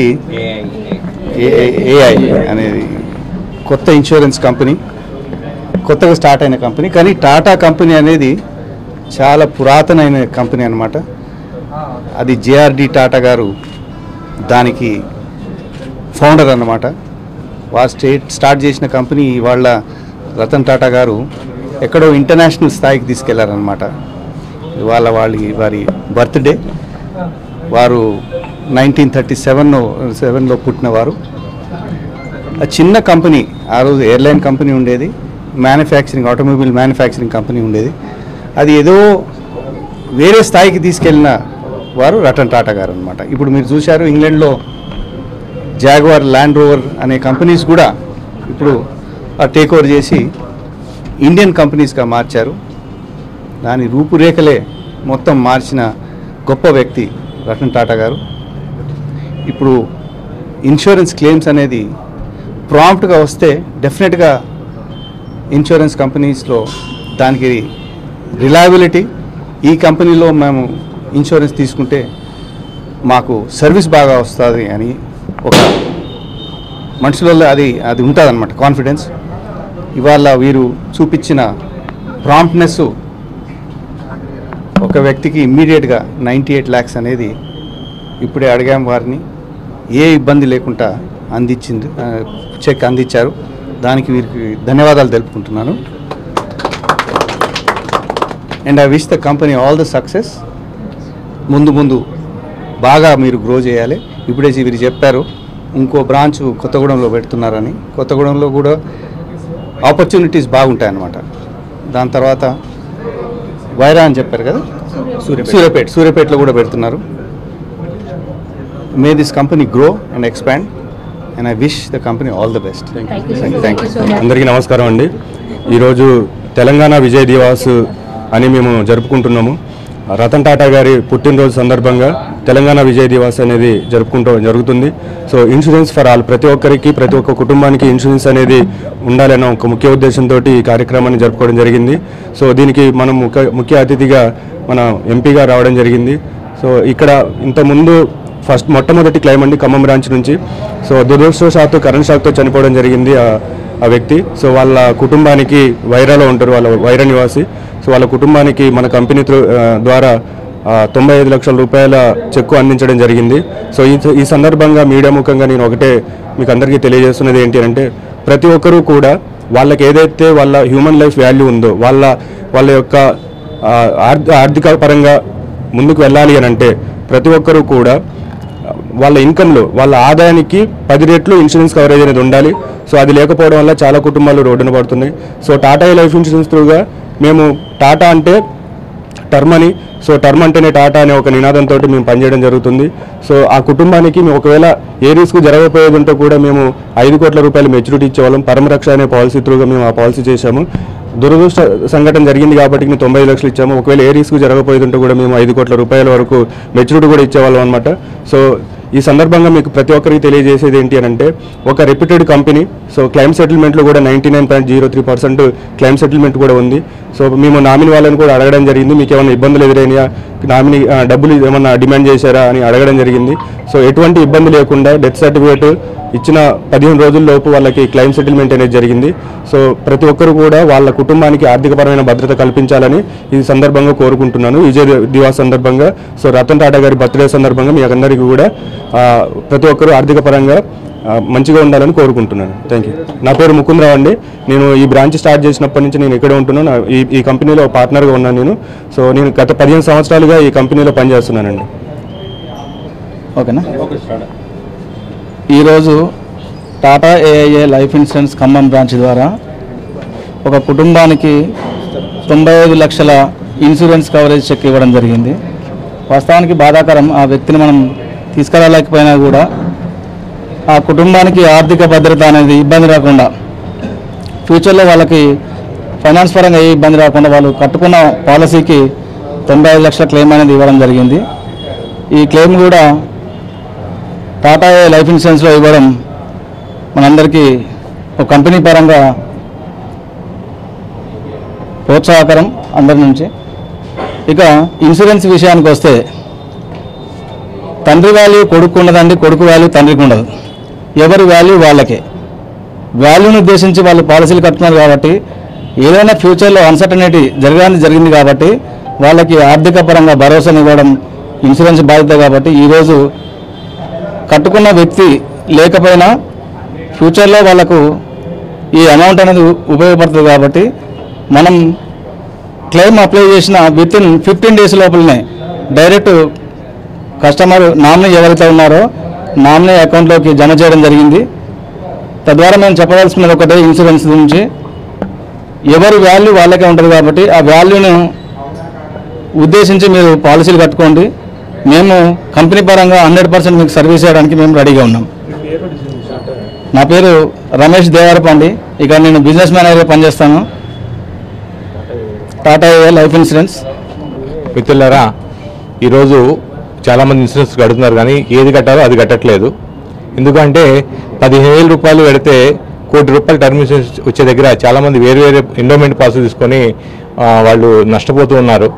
అనేది ఏఐ అనేది కొత్త ఇన్సూరెన్స్ కంపెనీ, కొత్తగా స్టార్ట్ అయిన కంపెనీ. కానీ టాటా కంపెనీ అనేది చాలా పురాతనమైన కంపెనీ అన్నమాట. అది జేఆర్డి టాటా గారు దానికి ఫౌండర్ అన్నమాట. వారు స్టార్ట్ చేసిన కంపెనీ వాళ్ళ రతన్ టాటా గారు ఎక్కడో ఇంటర్నేషనల్ స్థాయికి తీసుకెళ్లారనమాట. ఇవాళ వారి బర్త్డే. వారు 1937లో పుట్టినవారు. ఆ చిన్న కంపెనీ, ఆ రోజు ఎయిర్లైన్ కంపెనీ ఉండేది, మ్యానుఫ్యాక్చరింగ్ ఆటోమొబైల్ మ్యానుఫ్యాక్చరింగ్ కంపెనీ ఉండేది. అది ఏదో వేరే స్థాయికి తీసుకెళ్ళిన వారు రతన్ టాటా గారు అనమాట. ఇప్పుడు మీరు చూశారు ఇంగ్లాండ్లో జాగ్వార్, ల్యాండ్ రోవర్ అనే కంపెనీస్ కూడా ఇప్పుడు టేక్ ఓవర్ చేసి ఇండియన్ కంపెనీస్గా మార్చారు. దాని రూపురేఖలే మొత్తం మార్చిన గొప్ప వ్యక్తి రతన్ టాటా గారు. ఇప్పుడు ఇన్సూరెన్స్ క్లెయిమ్స్ అనేది ప్రాంప్ట్గా వస్తే డెఫినెట్గా ఇన్సూరెన్స్ కంపెనీస్లో దానికి రిలయబిలిటీ, ఈ కంపెనీలో మేము ఇన్సూరెన్స్ తీసుకుంటే మాకు సర్వీస్ బాగా వస్తుంది అని ఒక మనుషులలో అది ఉంటుంది అన్నమాట, కాన్ఫిడెన్స్. ఇవాళ వీరు చూపించిన ప్రాంప్ట్నెస్ ఒక వ్యక్తికి ఇమ్మీడియట్గా 98 lakhs అనేది ఇప్పుడే అడిగాం వారిని, ఏ ఇబ్బంది లేకుండా చెక్ అందించారు. దానికి వీరికి ధన్యవాదాలు తెలుపుకుంటున్నాను. And I wish the company all the success. ముందు బాగా మీరు గ్రో చేయాలి. ఇప్పుడే వీరు చెప్పారు ఇంకో బ్రాంచ్ కొత్తగూడెంలో పెడుతున్నారని. కొత్తగూడెంలో కూడా ఆపర్చునిటీస్ బాగుంటాయన్నమాట. దాని తర్వాత వైరా అని చెప్పారు కదా, సూర్యాపేటలో కూడా పెడుతున్నారు. May this company grow and expand and I wish the company all the best. Thank you. అందరికీ నమస్కారం అండి. ఈరోజు తెలంగాణ విజయ్ దివాస్ అని మేము జరుపుకుంటున్నాము. రతన్ టాటా గారి పుట్టినరోజు సందర్భంగా తెలంగాణ విజయ్ దివాస్ అనేది జరుగుతుంది. సో ఇన్సూరెన్స్ ఫర్ ఆల్, ప్రతి ఒక్కరికి, ప్రతి ఒక్క కుటుంబానికి ఇన్సూరెన్స్ అనేది ఉండాలన్న ఒక ముఖ్య ఉద్దేశంతో ఈ కార్యక్రమాన్ని జరుపుకోవడం జరిగింది. సో దీనికి మనం ముఖ్య అతిథిగా మన ఎంపీగా రావడం జరిగింది. సో ఇక్కడ ఇంతకుముందు మొట్టమొదటి క్లైమ్ అండి ఖమ్మం బ్రాంచ్ నుంచి. సో దురదృష్టవశాత్తు కరెంట్ షాక్తో చనిపోవడం జరిగింది ఆ వ్యక్తి. సో వాళ్ళ కుటుంబానికి వైరాలో ఉంటారు, వాళ్ళ వైరా నివాసి. సో వాళ్ళ కుటుంబానికి మన కంపెనీ ద్వారా 95 లక్షల రూపాయల చెక్కు అందించడం జరిగింది. సో ఈ సందర్భంగా మీడియా ముఖంగా నేను ఒకటే మీకు అందరికీ తెలియజేస్తున్నది ఏంటి అంటే, ప్రతి ఒక్కరూ కూడా వాళ్ళకి ఏదైతే వాళ్ళ హ్యూమన్ లైఫ్ వాల్యూ ఉందో, వాళ్ళ యొక్క ఆర్థిక పరంగా ముందుకు వెళ్ళాలి అని అంటే ప్రతి ఒక్కరూ కూడా వాళ్ళ ఇన్కంలో, వాళ్ళ ఆదాయానికి 10 రెట్లు ఇన్సూరెన్స్ కవరేజ్ అనేది ఉండాలి. సో అది లేకపోవడం వల్ల చాలా కుటుంబాలు రోడ్డున పడుతున్నాయి. సో టాటా లైఫ్ ఇన్సూరెన్స్ త్రూగా మేము టాటా అంటే టర్మ్ అని, సో టర్మ్ అంటేనే టాటా అనే ఒక నినాదంతో మేము పనిచేయడం జరుగుతుంది. సో ఆ కుటుంబానికి మేము ఒకవేళ ఏ రిస్క్ జరగకపోయేది ఉంటే కూడా మేము 5 కోట్ల రూపాయలు మెచ్యూరిటీ ఇచ్చేవాళ్ళం. పరమరక్ష అనే పాలసీ త్రూగా మేము ఆ పాలసీ చేశాము. దురదృష్ట సంఘటన జరిగింది కాబట్టి మేము 95 లక్షలు ఇచ్చాము. ఒకవేళ ఏ రిస్క్ జరగకపోయేది ఉంటే కూడా మేము 5 కోట్ల రూపాయల వరకు మెచ్యూరిటీ కూడా ఇచ్చేవాళ్ళం అనమాట. సో ఈ సందర్భంగా మీకు ప్రతి ఒక్కరికి తెలియజేసేది ఏంటి అని అంటే, ఒక రెప్యూటెడ్ కంపెనీ. సో క్లైమ్ సెటిల్మెంట్లో కూడా 99.03% క్లైమ్ సెటిల్మెంట్ కూడా ఉంది. సో మేము నామినీ వాళ్ళని కూడా అడగడం జరిగింది, మీకు ఏమైనా ఇబ్బందులు ఎదురైనా, నామినీ డబ్బులు ఏమన్నా డిమాండ్ చేశారా అని అడగడం జరిగింది. సో ఎటువంటి ఇబ్బంది లేకుండా డెత్ సర్టిఫికేట్ ఇచ్చిన 15 రోజుల్లోపు వాళ్ళకి క్లైమ్ సెటిల్మెంట్ అనేది జరిగింది. సో ప్రతి ఒక్కరు కూడా వాళ్ళ కుటుంబానికి ఆర్థికపరమైన భద్రత కల్పించాలని ఈ సందర్భంగా కోరుకుంటున్నాను. విజయ్ దివాస్ సందర్భంగా, సో రతన్ టాటా గారి బర్త్డే సందర్భంగా మీ అందరికీ కూడా ప్రతి ఒక్కరూ ఆర్థిక పరంగా మంచిగా ఉండాలని కోరుకుంటున్నాను. Thank you. నా పేరు ముకుందరావు అండి. నేను ఈ బ్రాంచ్ స్టార్ట్ చేసినప్పటి నుంచి నేను ఇక్కడే ఉంటున్నాను. ఈ కంపెనీలో పార్ట్నర్గా ఉన్నాను నేను. సో నేను గత 15 సంవత్సరాలుగా ఈ కంపెనీలో పనిచేస్తున్నానండి. ఓకేనా. ఈరోజు Tata AIA life insurance Khammam branch ద్వారా ఒక కుటుంబానికి 95 లక్షల ఇన్సూరెన్స్ కవరేజ్ చెక్ ఇవ్వడం జరిగింది. వాస్తవానికి బాధాకరం, ఆ వ్యక్తిని మనం తీసుకురాలేకపోయినా కూడా ఆ కుటుంబానికి ఆర్థిక భద్రత అనేది ఇబ్బంది రాకుండా, ఫ్యూచర్లో వాళ్ళకి ఫైనాన్స్ పరంగా ఏ ఇబ్బంది రాకుండా వాళ్ళు కట్టుకున్న పాలసీకి 95 లక్షల క్లెయిమ్ అనేది ఇవ్వడం జరిగింది. ఈ క్లెయిమ్ కూడా టాటా లైఫ్ ఇన్సూరెన్స్లో ఇవ్వడం మనందరికీ ఒక కంపెనీ పరంగా ప్రోత్సాహకరం అందరి నుంచి. ఇక ఇన్సూరెన్స్ విషయానికి వస్తే తండ్రి వాల్యూ కొడుకు ఉండదండి, కొడుకు వాల్యూ తండ్రికి ఉండదు. ఎవరి వాల్యూ వాళ్ళకే. వాల్యూని ఉద్దేశించి వాళ్ళు పాలసీలు కట్టున్నారు కాబట్టి ఏదైనా ఫ్యూచర్లో అన్సర్టనిటీ జరిగింది కాబట్టి వాళ్ళకి ఆర్థిక పరంగా భరోసానివ్వడం ఇన్సూరెన్స్ బాధ్యత. కాబట్టి ఈరోజు కట్టుకున్న వ్యక్తి లేకపోయినా ఫ్యూచర్లో వాళ్ళకు ఈ అమౌంట్ అనేది ఉపయోగపడుతుంది. కాబట్టి మనం క్లెయిమ్ అప్లై చేసిన వితిన్ 15 days లోపలనే డైరెక్ట్ కస్టమర్ నామినీ ఎవరైతే ఉన్నారో నామినీ అకౌంట్లోకి జమ చేయడం జరిగింది. తద్వారా మేము చెప్పవలసినది ఒకటే, ఇన్సూరెన్స్ గురించి ఎవరి వాల్యూ వాళ్ళకే ఉంటుంది కాబట్టి ఆ వాల్యూను ఉద్దేశించి మీరు పాలసీలు కట్టుకోండి. మేము కంపెనీ పరంగా 100% మీకు సర్వీస్ చేయడానికి మేము రెడీగా ఉన్నాం. నా పేరు రమేష్ దేవరపండి. ఇక నేను బిజినెస్ మేనేజర్గా పనిచేస్తాను, టాటా ఏఐ లైఫ్ ఇన్సూరెన్స్. మిత్రులారా, ఈరోజు చాలామంది ఇన్సూరెన్స్ కడుతున్నారు కానీ ఏది కట్టాలో అది కట్టట్లేదు. ఎందుకంటే 15,000 రూపాయలు పెడితే ₹1 కోటి టర్మ్ ఇన్సూరెన్స్ వచ్చే దగ్గర చాలామంది వేరే ఎండోమెంట్ పాలసీ తీసుకొని వాళ్ళు నష్టపోతూ ఉన్నారు.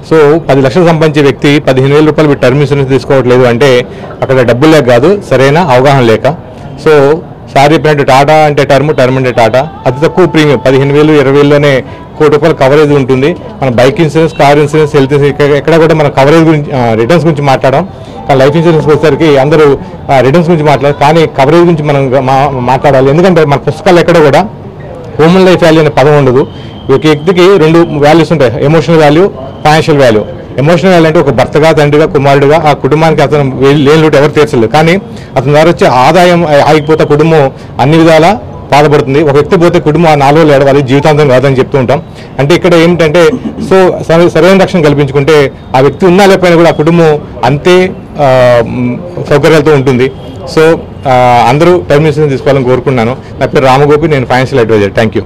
సో 10 లక్షలు సంపాదించే వ్యక్తి 15,000 రూపాయలు టర్మ్ ఇన్సూరెన్స్ తీసుకోవట్లేదు అంటే అక్కడ డబ్బులు లేక కాదు, సరైన అవగాహన లేక. సో సార్ చెప్పినట్టు టాటా అంటే టర్మ్ అంటే టాటా, అతి తక్కువ ప్రీమియం 15,000 20,000లోనే ₹1 కోటి కవరేజ్ ఉంటుంది. మన bike insurance, car insurance, health insurance ఎక్కడ కూడా మన కవరేజ్ గురించి రిటర్న్స్ గురించి మాట్లాడడం. కానీ లైఫ్ ఇన్సూరెన్స్ వచ్చేసరికి అందరూ రిటర్న్స్ గురించి మాట్లాడారు, కానీ కవరేజ్ గురించి మనం మాట్లాడాలి. ఎందుకంటే మన పుస్తకాలు ఎక్కడ కూడా హ్యూమన్ లైఫ్ వాల్యూ అనే పదం ఉండదు. ఒక వ్యక్తికి 2 వాల్యూస్ ఉంటాయి, emotional value, financial value. Emotional value అంటే ఒక భర్తగా, తండ్రిగా, కుమారుడుగా ఆ కుటుంబానికి అతను లేని లోటు ఎవరు తీర్చలేదు. కానీ అతని ద్వారా వచ్చే ఆదాయం ఆగిపోతే కుటుంబం అన్ని విధాలా బాధపడుతుంది. ఒక వ్యక్తి పోతే కుటుంబం ఆ 4 రోజులు ఏడవాలి, జీవితాంతం కాదని చెప్తూ ఉంటాం. అంటే ఇక్కడ ఏంటంటే సో సరైన రక్షణ కల్పించుకుంటే ఆ వ్యక్తి ఉన్నా లేకపోయినా కూడా ఆ కుటుంబం అంతే సౌకర్యాలతో ఉంటుంది. సో అందరూ టర్మ్ ఇన్సూరెన్స్ తీసుకోవాలని కోరుకున్నాను. నా పేరు రామగోపి, నేను ఫైనాన్షియల్ అడ్వైజర్. Thank you.